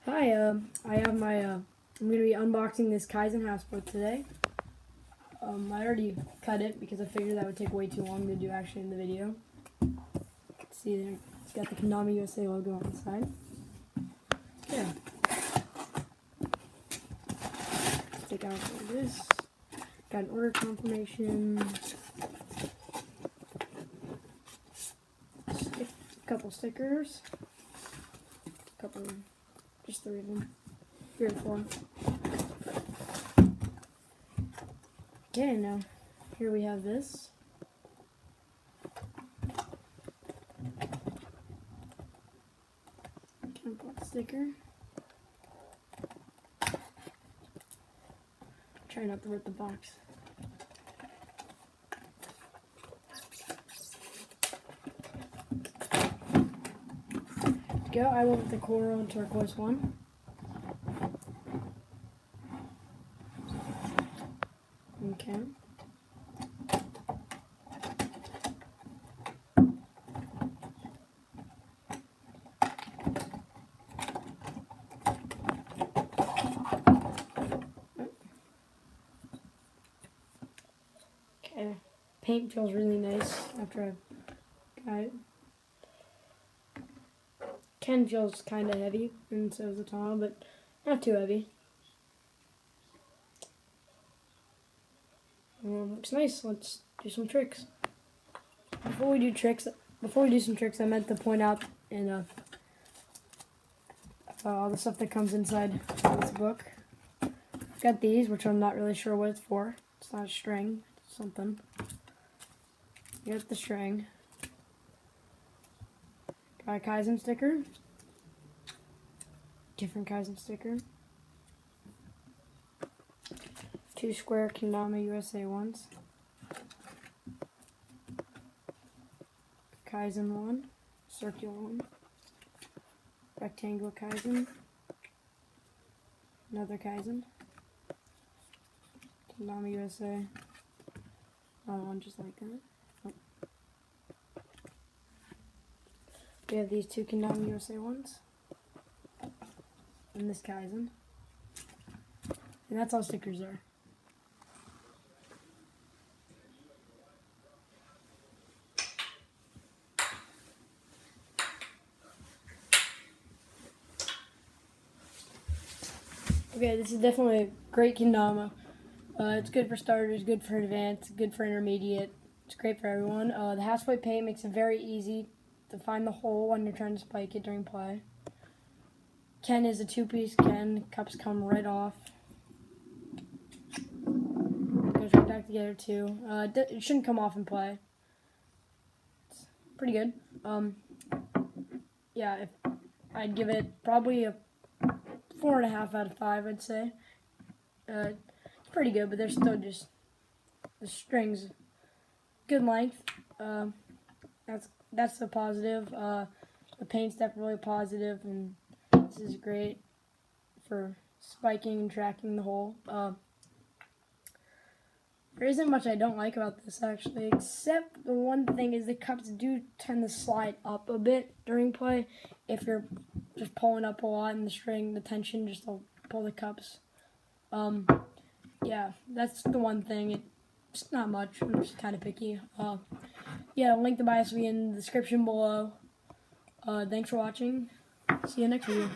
Hi, I have my, I'm going to be unboxing this Kaizen houseboat today. I already cut it because I figured that would take way too long to do actually in the video. See there, it's got the Konami USA logo on the side. Yeah. Let's take out this. Got an order confirmation. A couple stickers. Just 3 of them. 3 or 4. Okay, now here we have this. Sticker. Try not to rip the box. Go. I went with the coral and turquoise one. Okay. Okay. Paint feels really nice after I got it. Ken feels kind of heavy, and so is the towel, but not too heavy. Looks nice. Let's do some tricks. Before we do some tricks, I meant to point out in all the stuff that comes inside this book. I've got these, which I'm not really sure what it's for. It's not a string. It's something. You got the string. Got a Kaizen sticker. Different Kaizen sticker. 2 square Konami USA ones. Kaizen one. Circular one. Rectangle Kaizen. Another Kaizen. Konami USA. Another one just like that. We have these 2 Konami USA ones. And this Kaizen. And that's all stickers are. Okay, this is definitely a great Konami. It's good for starters, good for advanced, good for intermediate. It's great for everyone. The houseboat paint makes it very easy to find the hole when you're trying to spike it during play. Ken is a 2-piece Ken. Cups come right off. Goes right back together too. It shouldn't come off in play. It's pretty good. Yeah, I'd give it probably a 4.5 out of 5. I'd say. It's pretty good, but there's still just the strings. Good length. That's a positive. The paint's definitely positive, and this is great for spiking and tracking the hole. There isn't much I don't like about this, actually, except the one thing is the cups do tend to slide up a bit during play if you're just pulling up a lot in the string, the tension just to pull the cups. Yeah, that's the one thing. It's not much. I'm just kind of picky. Yeah, link to bias will be in the description below. Thanks for watching. See you next video.